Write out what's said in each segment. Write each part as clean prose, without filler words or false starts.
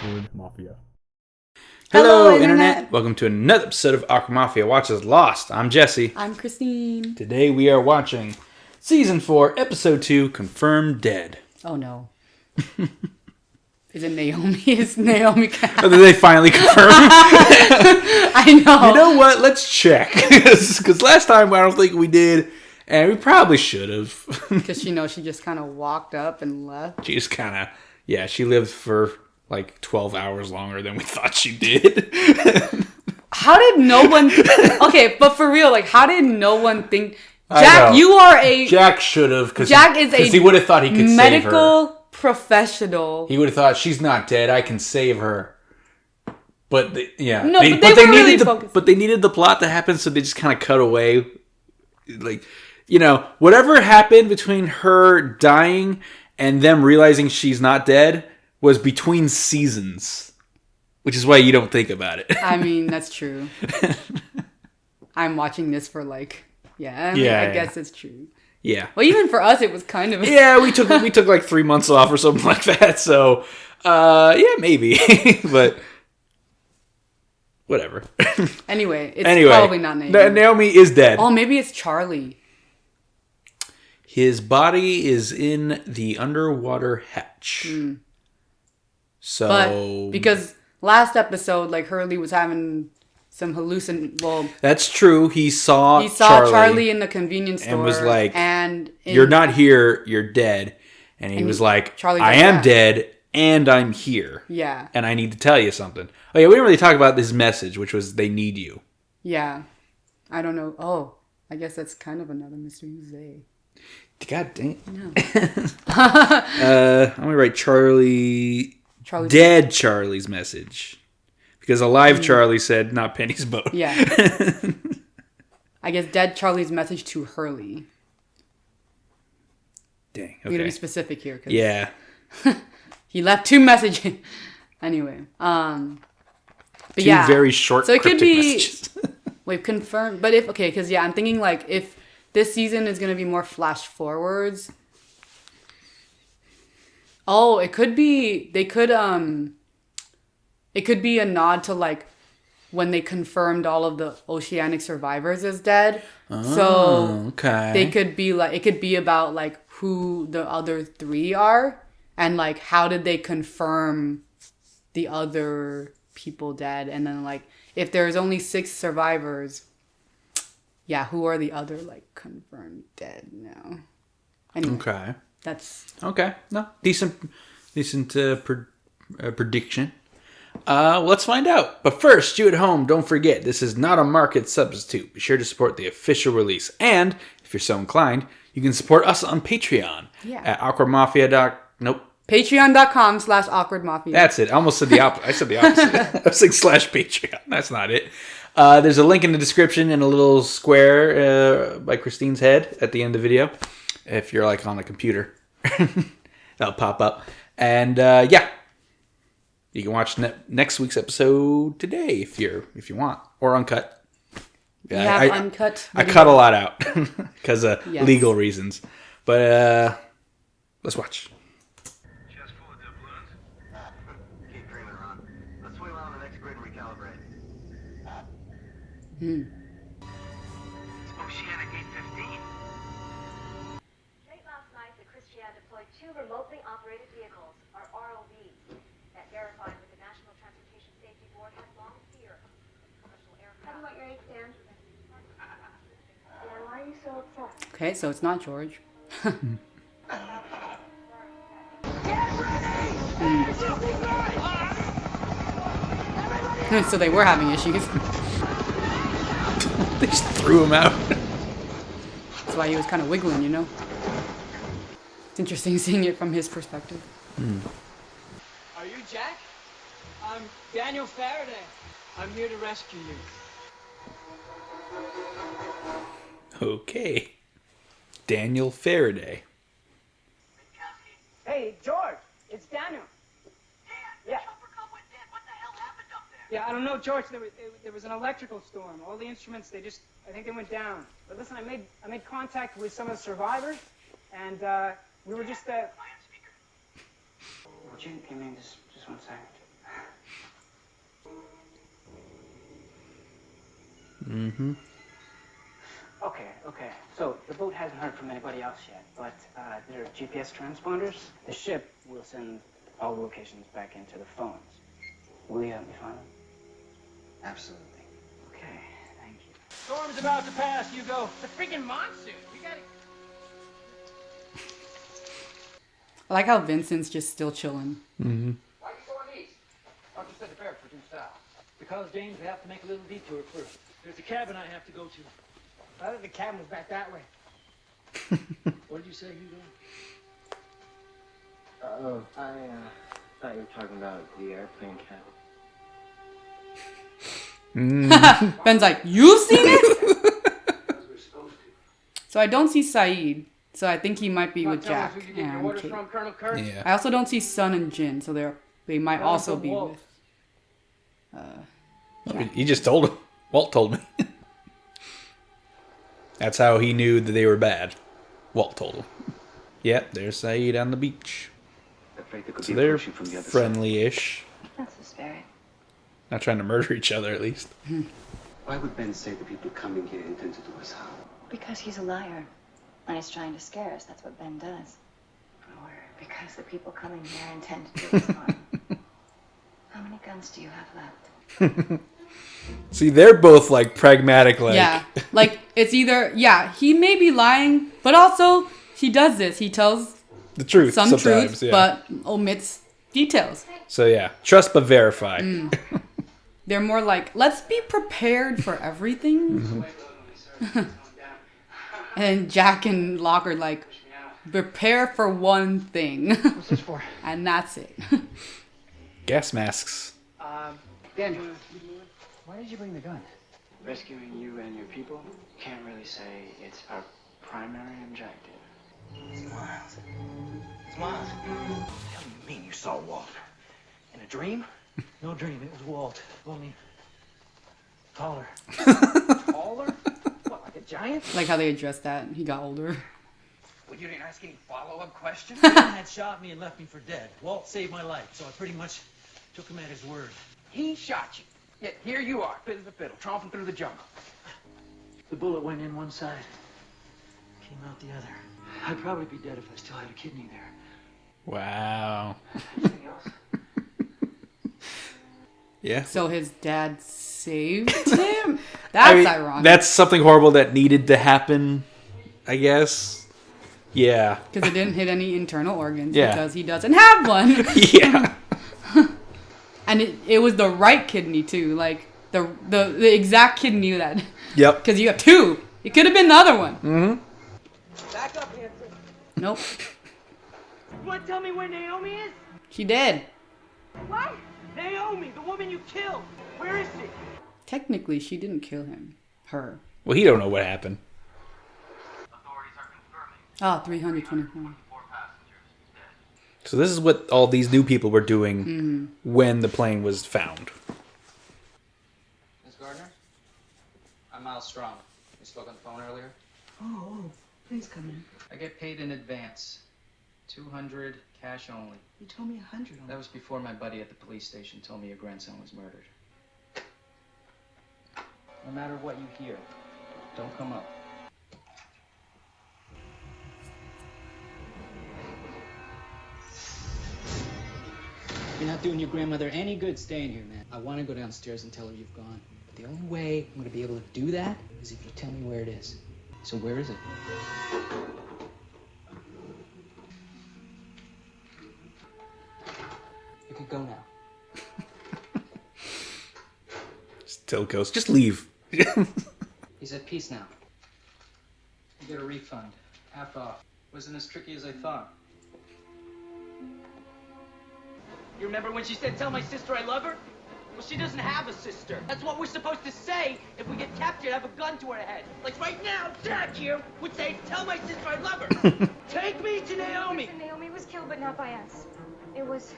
Awkward Mafia. Hello, Internet. Welcome to another episode of Awkward Mafia Watches Lost. I'm Jesse. I'm Kristine. Today we are watching Season 4, Episode 2, Confirmed Dead. Oh no. Is it Naomi? Is Naomi Oh, did they finally confirm? I know. You know what? Let's check. Because last time I don't think we did, and we probably should have. Because she just kind of walked up and left. She just kind of, she lived for like 12 hours longer than we thought she did. How did no one... Okay, but for real, like, how did no one think... Jack, you are a... Jack should have, because he would have thought he could save her. Medical professional. He would have thought, she's not dead, I can save her. But, they needed the plot to happen, so they just kind of cut away. Like, whatever happened between her dying and them realizing she's not dead was between seasons. Which is why you don't think about it. I mean, that's true. I'm watching this for I guess it's true. Yeah. Well, even for us, it was kind of... Yeah, we took like 3 months off or something like that. So, maybe. But, whatever. Anyway, it's probably not Naomi. Naomi is dead. Oh, maybe it's Charlie. His body is in the underwater hatch. Mm. So... But because last episode, Hurley was having... some that's true. He saw Charlie in the convenience store and was like, "You're not here. You're dead." And he was like, Charlie "I am dead, and I'm here. Yeah, and I need to tell you something." Oh yeah, we didn't really talk about this message, which was they need you. Yeah, I don't know. Oh, I guess that's kind of another mystery. Who's they? God dang. No. I'm gonna write Charlie's message. Because alive Charlie said, not Penny's boat. Yeah. I guess dead Charlie's message to Hurley. Dang, okay. We gotta be specific here. Yeah. He left 2 messages. Anyway. But Two very short, so it could be messages. We've confirmed. But because I'm thinking if this season is gonna be more flash forwards. Oh, it could be it could be a nod to when they confirmed all of the Oceanic survivors as dead. Oh, so okay. They could be it could be about who the other 3 are and how did they confirm the other people dead, and then if there's only 6 survivors, who are the other confirmed dead now? Anyway, okay. That's okay. No, decent prediction. Let's find out. But first, you at home, don't forget, this is not a market substitute. Be sure to support the official release. And, if you're so inclined, you can support us on Patreon at awkwardmafia. Nope. Patreon.com/awkwardmafia. That's it. I almost said the opposite. I said the opposite. I was saying /Patreon. That's not it. There's a link in the description and a little square by Kristine's head at the end of the video. If you're on a computer. That'll pop up. And, you can watch next week's episode today if you want, or uncut. Yeah, uncut. I cut a lot out because of legal reasons, but let's watch. Chest full of doubloons. Keep dreaming, Ron. Let's wheel out on the next grid and recalibrate. It's Oceanic 815. Late last night, the Kristine deployed 2 remotely operated vehicles, or ROVs. That verified with the National Transportation Safety Board has long fear of commercial aircraft. How do you want your eggs, Dan? Dan, why are you so upset? Okay, so it's not George. So they were having issues. They just threw him out. That's why he was kind of wiggling, It's interesting seeing it from his perspective. Are you Jack? I'm Daniel Faraday. I'm here to rescue you. Okay. Daniel Faraday. Hey, George, it's Daniel. Yeah. What the hell happened up there? Yeah, I don't know, George. There was an electrical storm. All the instruments, I think they went down. But listen, I made contact with some of the survivors, and we were just I am speaker. Would you give me just 1 second? Okay. So the boat hasn't heard from anybody else yet, but there are GPS transponders. The ship will send all the locations back into the phones. Will you help me find them? Absolutely. Okay, thank you. Storm's about to pass, Hugo. The freaking monsoon. We gotta. I like how Vincent's just still chilling. Why are you going east? Doctor said the barracks were due south. Because, James, we have to make a little detour first. There's a cabin I have to go to. I thought the cabin was back that way. What did you say, Hugo? Oh, I thought you were talking about the airplane cabin. Ben's like, you've seen it? Because we're supposed to. So I don't see Saeed. So I think he might be with Tell us Jack who you get your and orders Kate. from, Colonel Kurtz? Yeah. I also don't see Sun and Jin, so they might Tell us also from be Walt. with. He just told him. Walt told me. That's how he knew that they were bad. Walt told him. Yep, there's Saeed on the beach. Afraid there could So be they're approaching from the other side. friendly-ish. That's the spirit. Not trying to murder each other, at least. Why would Ben say the people coming here intend to do us harm? Because he's a liar. And he's trying to scare us. That's what Ben does. Or because the people coming here intend to do us harm. How many guns do you have left? See, they're both, like, pragmatic, like... Yeah, like it's either he may be lying, but also he does this. He tells the truth some sometimes, truth, yeah. but omits details. So, yeah. Trust but verify. They're more like, let's be prepared for everything. And Jack and Locke are like, prepare for one thing. What's this for? And that's it. Gas masks. Dan, why did you bring the gun? Rescuing you and your people, can't really say it's our primary objective. It's Miles. It's Miles. What do you mean you saw Walt? In a dream? No dream, it was Walt. Only taller. Taller? What, like a giant? Like how they addressed that. He got older. Well, you didn't ask any follow-up questions? Ben had shot me and left me for dead. Walt saved my life, so I pretty much took him at his word. He shot you. Yet here you are, fiddle to fiddle, tromping through the jungle. The bullet went in one side, came out the other. I'd probably be dead if I still had a kidney there. Wow. Anything else? Yeah. So his dad saved him? That's ironic. That's something horrible that needed to happen, I guess. Yeah. Because it didn't hit any internal organs. Yeah. Because he doesn't have one. Yeah. And it was the right kidney too. Like the exact kidney that. Yep. Because you have two. It could have been the other one. Mm-hmm. Back up, Hanson. Nope. You want to tell me where Naomi is? She did. What? Naomi, the woman you killed. Where is she? Technically, she didn't kill him. Her. Well, he don't know what happened. Authorities are confirming Oh, 324. 4 passengers dead. So this is what all these new people were doing when the plane was found. Ms. Gardner? I'm Miles Strong. We spoke on the phone earlier. Oh, please come in. I get paid in advance. 200 cash only. You told me 100 on That was before my buddy at the police station told me your grandson was murdered. No matter what you hear, don't come up. You're not doing your grandmother any good staying here, man. I want to go downstairs and tell her you've gone. But the only way I'm going to be able to do that is if you tell me where it is. So where is it? You can go now. Still goes. Just leave. He's at peace now. You get a refund. Half off. Wasn't as tricky as I thought. You remember when she said, tell my sister I love her? Well, she doesn't have a sister. That's what we're supposed to say if we get captured, have a gun to our head. Like right now, Jack here would say, tell my sister I love her. Take me to Naomi. Listen, Naomi was killed, but not by us. It was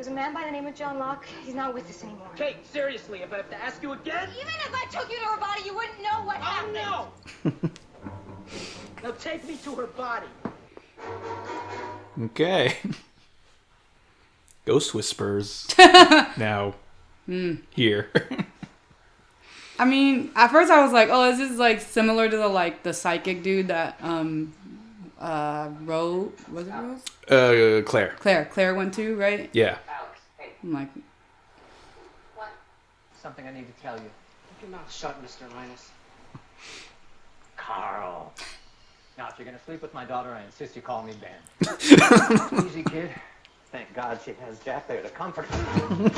a man by the name of John Locke. He's not with us anymore. Kate, seriously, if I have to ask you again? Even if I took you to her body, you wouldn't know what happened. Oh, no! Now take me to her body. Okay. Ghost Whispers. Now. Here. I mean, at first I was like, oh, this is like similar to the psychic dude that Rose, was it Rose? Claire. Claire went to, right? Yeah. Alex, hey, I'm like, What? something I need to tell you. Keep your mouth shut, Mr. Linus. Carl. Now, if you're gonna sleep with my daughter, I insist you call me Ben. Easy, kid. Thank God she has Jack there to comfort her.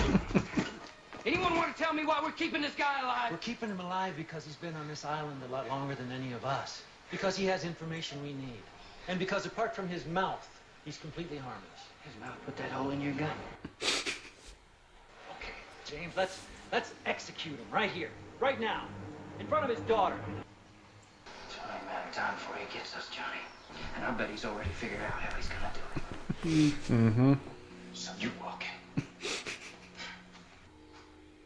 Anyone want to tell me why we're keeping this guy alive? We're keeping him alive because he's been on this island a lot longer than any of us. Because he has information we need. And because apart from his mouth, he's completely harmless. His mouth put that hole in your gun. Okay, James, let's execute him right here, right now, in front of his daughter. It's only a matter of time before he gets us, Johnny. And I bet he's already figured out how he's gonna do it. Mm-hmm. So you walk in.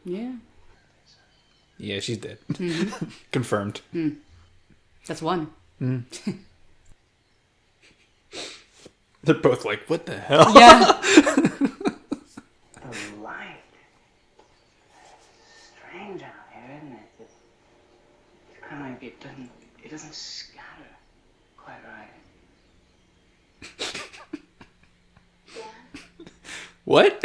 yeah. Yeah, she's dead. Confirmed. That's one. They're both like, what the hell? Yeah. The light. Strange out here, isn't it? It's kind of like it doesn't scatter quite right. What?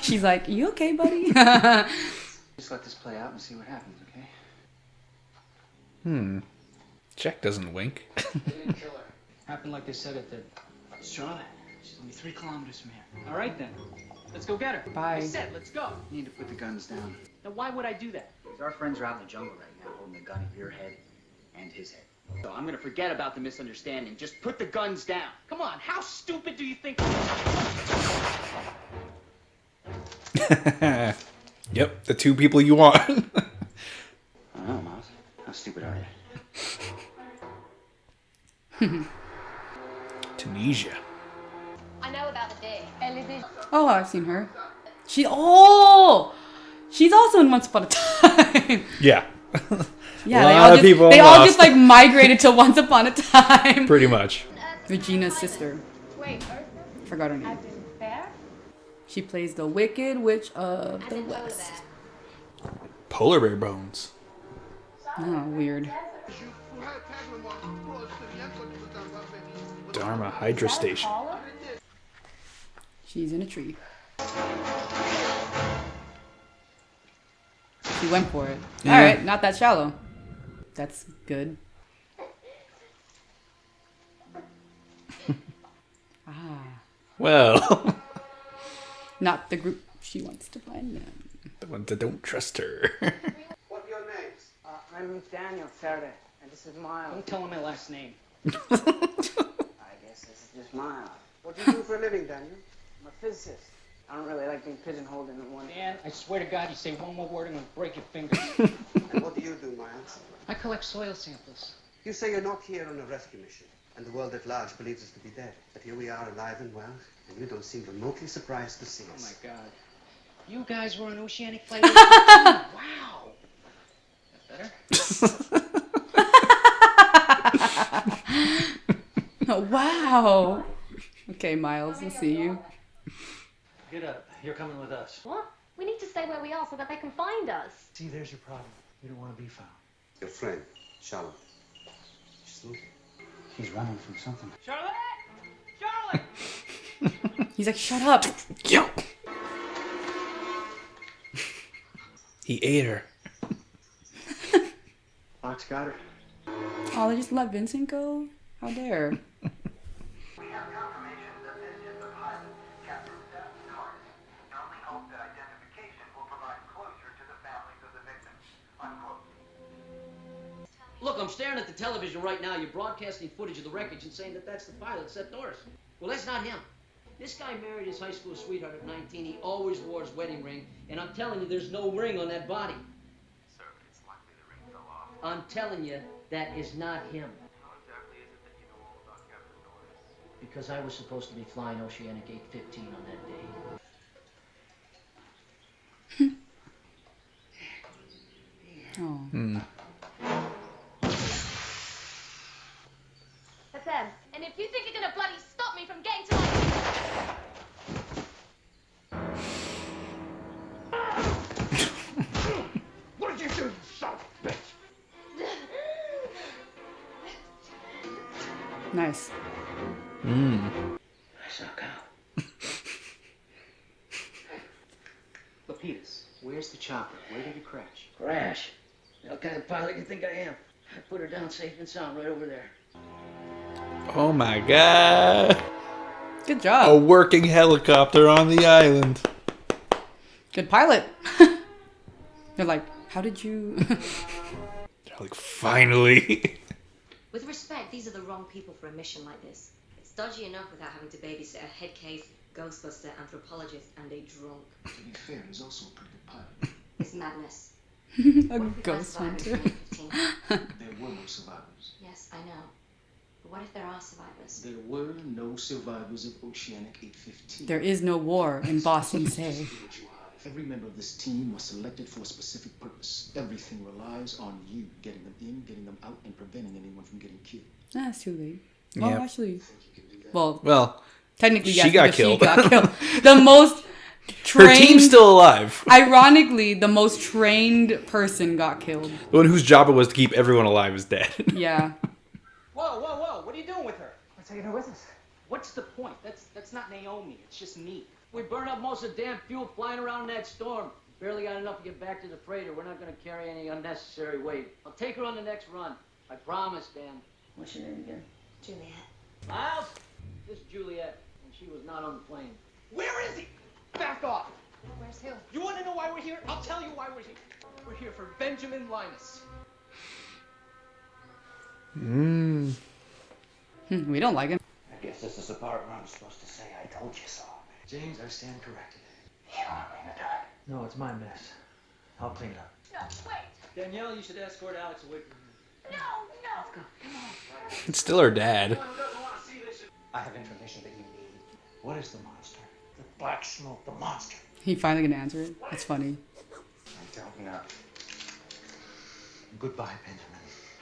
She's like, you okay, buddy? Just let this play out and see what happens, okay? Jack doesn't wink. They didn't kill her. Happened like they said it did. Charlotte, she's only 3 kilometers from here. All right, then. Let's go get her. Bye. I said, let's go. You need to put the guns down. Now, why would I do that? Because our friends are out in the jungle right now holding a gun at your head and his head. So I'm gonna forget about the misunderstanding. Just put the guns down. Come on, how stupid do you think? Yep, the 2 people you want. I don't know, Miles. How stupid are you? Tunisia. I know about the day. Oh, I've seen her. She's also in Once Upon a Time. Yeah. Yeah, A lot of people they all lost. just like migrated to Once Upon a Time. Pretty much. Regina's sister. Wait, Forgot her name. as in bear? She plays the Wicked Witch of As the in polar West. bear. Polar bear bones. Oh, weird. Dharma Hydra Station. She's in a tree. She went for it. Yeah. All right, not that shallow. That's good. Well, Not the group she wants to find them. the ones that don't trust her. What are your names? I'm Daniel Faraday, and this is Miles. Don't tell him my last name. I guess this is just Miles. What do you do for a living, Daniel? I'm a physicist. I don't really like being pigeonholed into one. Dan, I swear to God, you say one more word, I'm gonna break your fingers. And what do you do, Miles? I collect soil samples. You say you're not here on a rescue mission, and the world at large believes us to be dead. But here we are, alive and well, and you don't seem remotely surprised to see Oh us. my God. You guys were on Oceanic Flight. Wow. That better? Oh, wow. Okay, Miles, we'll see you. Get up. You're coming with us. What? We need to stay where we are so that they can find us. See, there's your problem. You don't want to be found. Your friend, Charlotte. She's looking. He's running from something. Charlotte? Charlotte! He's like, shut up. Yo. He ate her. Fox got her. Oh, they just let Vincent go? How dare. We have confirmation that this is the pilot, Captain Seth Carter. We only hope that identification will provide closure to the families of the victims. Unquote. Look, I'm staring at the television right now. You're broadcasting footage of the wreckage and saying that that's the pilot, Seth Norris. Well, that's not him. This guy married his high school sweetheart at 19. He always wore his wedding ring, and I'm telling you, there's no ring on that body. Sir, it's likely the ring fell off. I'm telling you, that is not him. How exactly is it that you know all about Captain Norris? Because I was supposed to be flying Oceanic 815 on that day. Oh. That's them. And if you think you're gonna bloody stop me from getting to my... Nice. I suck out. Lapidus, where's the chopper? Where did it crash? Crash. What kind of pilot you think I am? I put her down safe and sound right over there. Oh my god. Good A job. working helicopter on the island. Good pilot. They're like, how did you... They're like, finally. With respect, these are the wrong people for a mission like this. It's dodgy enough without having to babysit a head case, ghostbuster, anthropologist, and a drunk. To be fair, he's also a pretty good pilot. It's madness. a What if we ghost find survivors hunter. in 2015? There were no survivors. Yes, I know. But what if there are survivors? There were no survivors of Oceanic 815. There is no war in Boston Say. Every member of this team was selected for a specific purpose. Everything relies on you getting them in, getting them out, and preventing anyone from getting killed. That's too late. Yep. Oh, actually. Well, Well, technically, she yes, got because killed. She got killed. The most her trained... team's still alive. Ironically, the most trained person got killed. The one whose job it was to keep everyone alive is dead. Yeah. Whoa, whoa, whoa! What are you doing with her? We're taking her with us. What's the point? That's not Naomi. It's just me. We burned up most of the damn fuel flying around in that storm. Barely got enough to get back to the freighter. We're not going to carry any unnecessary weight. I'll take her on the next run. I promise, Dan. What's your name again? Juliet. Miles, this is Juliet, and she was not on the plane. Where is he? Back off. Where's who? You want to know why we're here? I'll tell you why we're here. We're here for Benjamin Linus. We don't like him. I guess this is the part where I'm supposed to say I told you so. James, I stand corrected. You don't want me to die. No, it's my mess. I'll clean it up. No, wait. Danielle, you should escort Alex away from here. No, no. Let's go. Come on. It's still her dad. I have information that you need. What is the monster? The black smoke, the monster. He finally gonna answer it. That's funny. I don't know. Goodbye, Benjamin.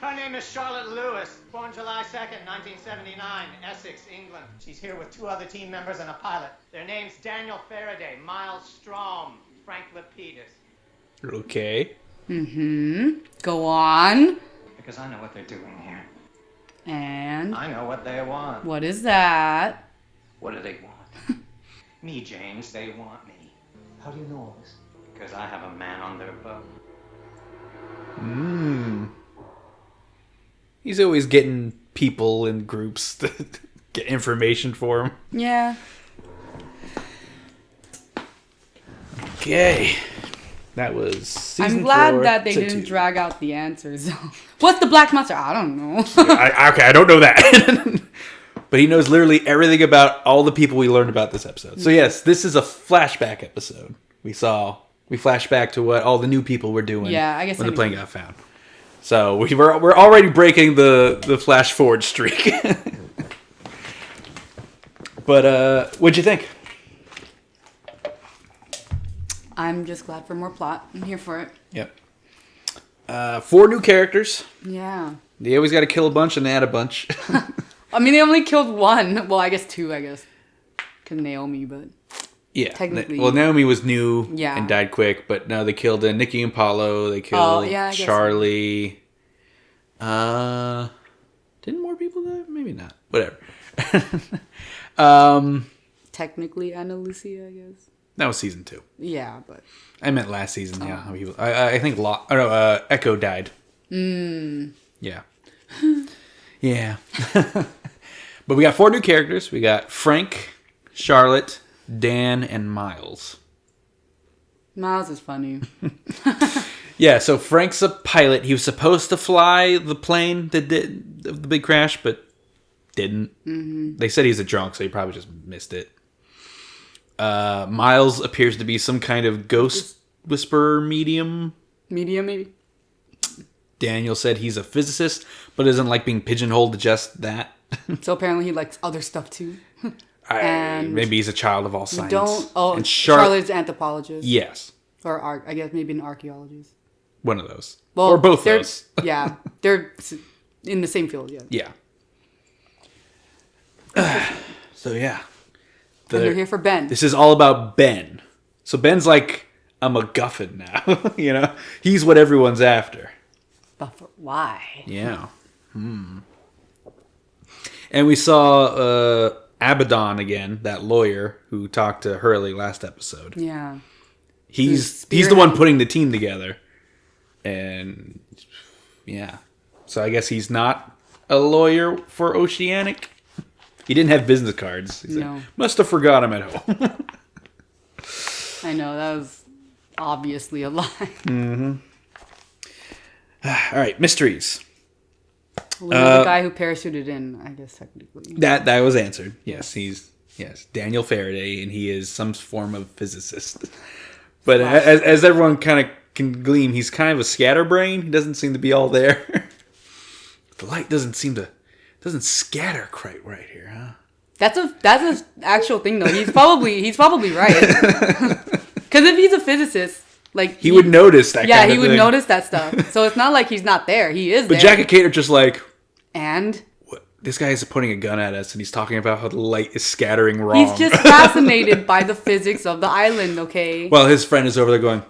Her name is Charlotte Lewis, born July 2nd, 1979, Essex, England. She's here with 2 other team members and a pilot. Their names Daniel Faraday, Miles Strom, Frank Lapidus. Okay. Go on. Because I know what they're doing here. And I know what they want. what is that? What do they want? Me, James. They want me. How do you know all this? Because I have a man on their boat. He's always getting people in groups to get information for him. Yeah. Okay. That was season I'm glad 4, that they episode didn't 2. drag out the answers. What's the black monster? I don't know. I don't know that. But he knows literally everything about all the people we learned about this episode. So yes, this is a flashback episode. We flashed back to what all the new people were doing Yeah, I guess when the anything. plane got found. So we're already breaking the flash forward streak. But what'd you think? I'm just glad for more plot. I'm here for it. Yep. 4 new characters. Yeah. They always got to kill a bunch and they add a bunch. I mean, they only killed 1. Well, I guess 2, I guess. Because Naomi, but... Yeah. Technically. Well, Naomi was new Yeah. and died quick, but no, they killed Nikki and Paulo. They killed yeah, I guess so. Charlie. Didn't more people die? Maybe not. Whatever. Technically Anna Lucia, I guess. That was season 2. Yeah, but... I meant last season. Yeah, how people. I think Echo died. Yeah. Yeah. But we got 4 new characters. We got Frank, Charlotte, Dan, and Miles. Miles is funny. Yeah, so Frank's a pilot. He was supposed to fly the plane that did the big crash, but didn't. They said he's a drunk, so he probably just missed it. Miles appears to be some kind of ghost whisperer medium. Medium, maybe? Daniel said he's a physicist, but doesn't like being pigeonholed to just that. So apparently he likes other stuff too. And maybe he's a child of all science. And Charlotte's Charlotte's anthropologist. Yes. Or I guess maybe an archaeologist. One of those. Well, or both they're- those. Yeah. They're in the same field, yeah. Yeah. So yeah. And they're here for Ben. This is all about Ben. So Ben's like a MacGuffin now. You know? He's what everyone's after. But for why? Yeah. And we saw Abaddon again, that lawyer who talked to Hurley last episode. Yeah. He's the one putting the team together. And yeah. So I guess he's not a lawyer for Oceanic. He didn't have business cards. He's No. like, must have forgot him at home. I know, that was obviously a lie. Mm-hmm. All right, mysteries. We know the guy who parachuted in, I guess, technically. That was answered. Yes, he's Daniel Faraday, and he is some form of physicist. But as everyone kind of can glean, he's kind of a scatterbrain. He doesn't seem to be all there. The light doesn't scatter quite right here, huh? That's a actual thing though. He's probably right. Because if he's a physicist, like he would notice that. Yeah, kind of he would thing. notice that stuff. So it's not like he's not there. He is. But there. Jack and Kate are just like, and what? This guy is pointing a gun at us, and he's talking about how the light is scattering wrong. he's just fascinated by the physics of the island. Okay. Well, his friend is over there going,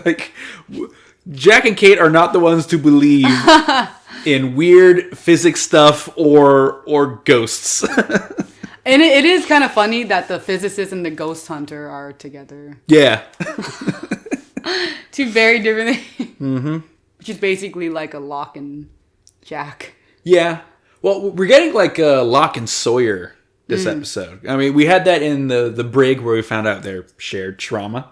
like, Jack and Kate are not the ones to believe in weird physics stuff or ghosts. And it is kind of funny that the physicist and the ghost hunter are together. Yeah. Two very different things. Mm-hmm. Which is basically like a Locke and Jack. Yeah. Well, we're getting like Locke and Sawyer this episode. I mean, we had that in the brig where we found out their shared trauma.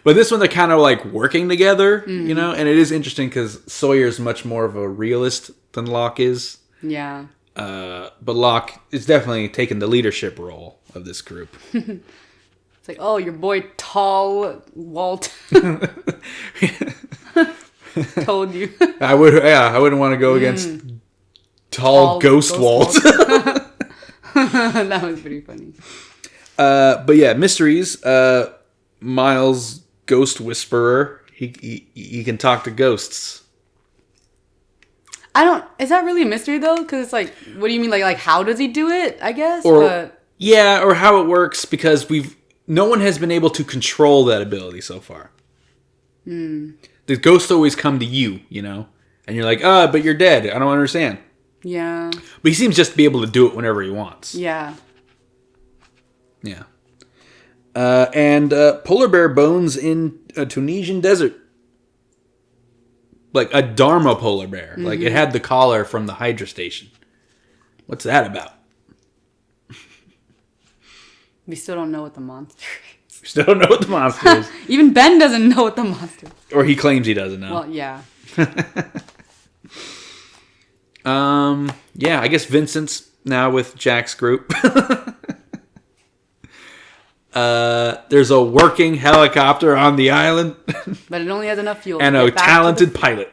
But this one, they're kind of like working together, you know? And it is interesting because Sawyer's much more of a realist than Locke is. Yeah. But Locke is definitely taking the leadership role of this group. It's like, oh, your boy Tall Walt told you. I wouldn't want to go against tall Ghost Walt. That was pretty funny. But yeah, mysteries. Miles, Ghost Whisperer. He can talk to ghosts. Is that really a mystery though? Because it's like, what do you mean? Like how does he do it? I guess. Or how it works, because no one has been able to control that ability so far. The ghosts always come to you, you know, and you're like, but you're dead. I don't understand. Yeah. But he seems just to be able to do it whenever he wants. Yeah. Yeah. And polar bear bones in a Tunisian desert. Like a Dharma polar bear. Like it had the collar from the Hydra station. What's that about? We still don't know what the monster is. We still don't know what the monster is. Even Ben doesn't know what the monster is. Or he claims he doesn't know. Well, yeah. Yeah, I guess Vincent's now with Jack's group. There's a working helicopter on the island. But it only has enough fuel. And to a get back talented pilot.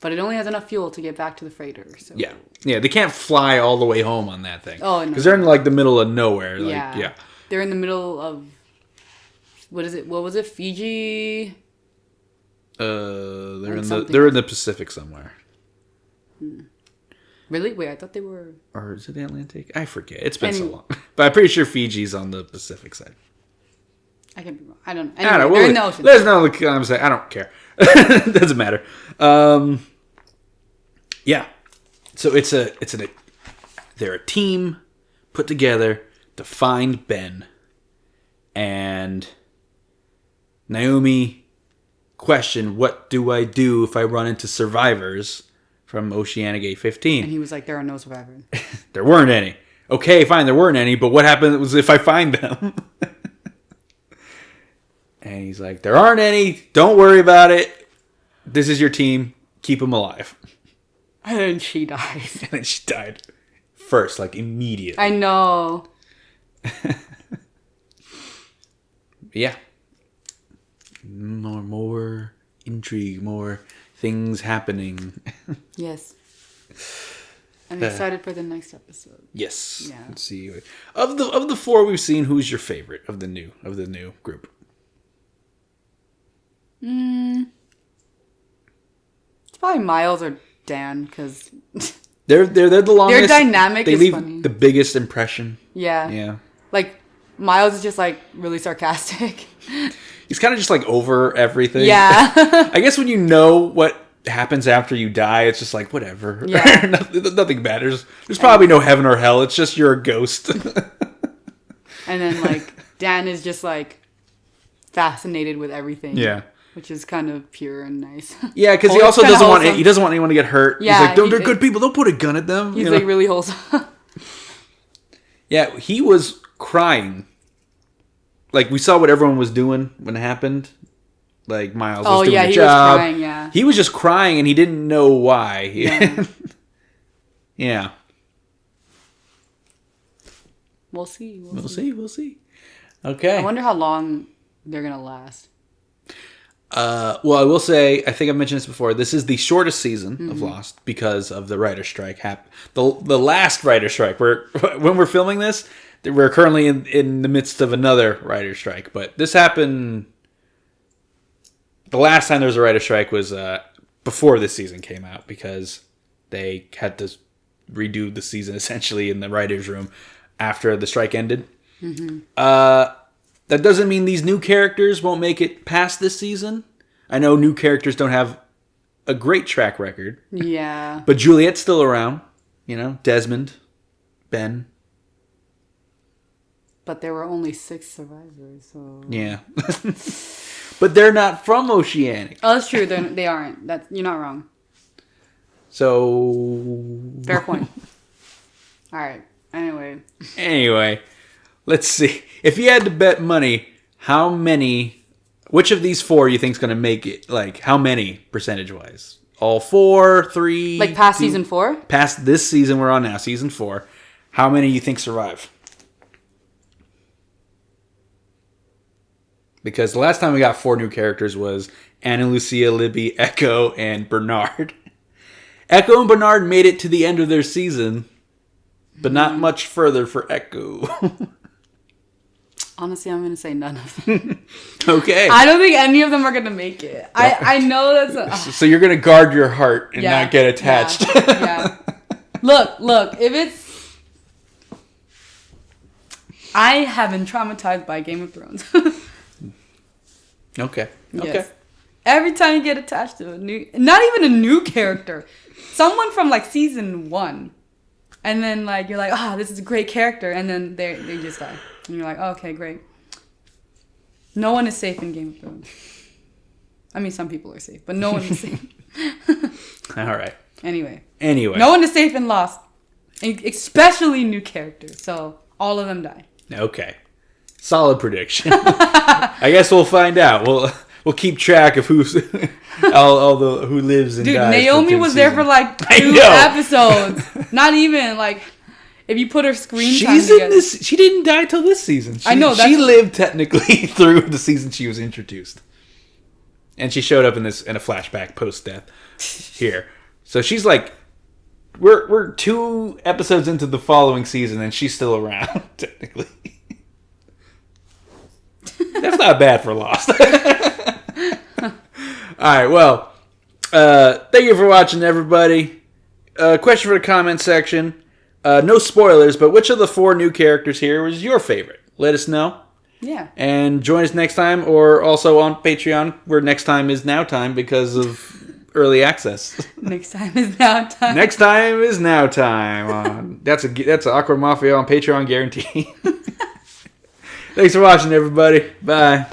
But it only has enough fuel to get back to the freighter. So. Yeah. Yeah, they can't fly all the way home on that thing. Oh, no. Because they're in like the middle of nowhere. Like, yeah. They're in the middle of, what is it? What was it? Fiji? They're in the Pacific somewhere. Really? Wait, I thought they were... Or is it the Atlantic? I forget. It's been so long. But I'm pretty sure Fiji's on the Pacific side. I could be wrong. I don't know. I don't know. They're in the ocean. Let us know in the comments. I don't care. It doesn't matter. Yeah. So they're a team put together to find Ben. And Naomi questioned, what do I do if I run into survivors from Oceanic A15? And he was like, there are no survivors. There weren't any. Okay, fine, there weren't any, but what happens if I find them? And he's like, there aren't any. Don't worry about it. This is your team. Keep them alive. And then she dies. And then she died first, like immediately. I know. Yeah. More intrigue, more things happening. Yes. I'm excited for the next episode. Yes. Yeah. Let's see. Of the four we've seen, who's your favorite of the new group? It's probably Miles or Dan, because they're the longest. their dynamic they is leave funny. The biggest impression. Yeah. Yeah. Like Miles is just like really sarcastic. He's kind of just like over everything. Yeah. I guess when you know what happens after you die, it's just like, whatever. Yeah. Nothing matters. There's probably no heaven or hell. It's just you're a ghost. And then, like, Dan is just, like, fascinated with everything. Yeah. Which is kind of pure and nice. Yeah, because he Well, also it's kinda doesn't want wholesome. he doesn't want anyone to get hurt. Yeah, He's like, they're good people. Don't put a gun at them. He's you like know? really wholesome. Yeah, he was crying. Like, we saw what everyone was doing when it happened. Like, Miles was doing the job. Was crying, yeah. He was just crying, and he didn't know why. Yeah. Yeah. We'll see. We'll see. Okay. I wonder how long they're going to last. Well, I will say, I think I've mentioned this before. This is the shortest season of Lost because of the writer's strike. The last writer's strike. When we're filming this, we're currently in the midst of another writer's strike. But this happened. The last time there was a writer's strike was before this season came out because they had to redo the season essentially in the writer's room after the strike ended. That doesn't mean these new characters won't make it past this season. I know new characters don't have a great track record. Yeah. But Juliet's still around. You know, Desmond, Ben. But there were only 6 survivors, so... Yeah. But they're not from Oceanic. Oh, that's true. They aren't. You're not wrong. So... Fair point. All right. Anyway, let's see. If you had to bet money, which of these 4 you think is going to make it? Like, how many percentage-wise? All 4, 3? Like past 2? season 4? Past this season we're on now, season 4. How many you think survive? Because the last time we got 4 new characters was Anna Lucia, Libby, Echo, and Bernard. Echo and Bernard made it to the end of their season, but not much further for Echo. Honestly, I'm going to say none of them. Okay. I don't think any of them are going to make it. I know that's... So you're going to guard your heart and not get attached. Yeah. Look, if it's... I have been traumatized by Game of Thrones. Okay. Yes. Every time you get attached to not even a new character, someone from like season 1, and then like you're like, this is a great character, and then they just die, and you're like, okay, great. No one is safe in Game of Thrones. I mean, some people are safe, but no one is safe. All right. Anyway. No one is safe in Lost, especially new characters. So all of them die. Okay. Solid prediction. I guess we'll find out. We'll keep track of who lives and dies. Dude, Naomi was there for like 2 episodes. Not even like if you put her screen time together. She didn't die till this season. I know. She lived technically through the season she was introduced, and she showed up in a flashback post death here. So she's like, we're 2 episodes into the following season, and she's still around technically. That's not bad for Lost. Alright, well, thank you for watching, everybody. Question for the comment section. No spoilers, but which of the 4 new characters here was your favorite? Let us know. Yeah. And join us next time, or also on Patreon, where next time is now time because of early access. Next time is now time. Next time is now time. That's an Awkward Mafia on Patreon guarantee. Thanks for watching, everybody. Bye.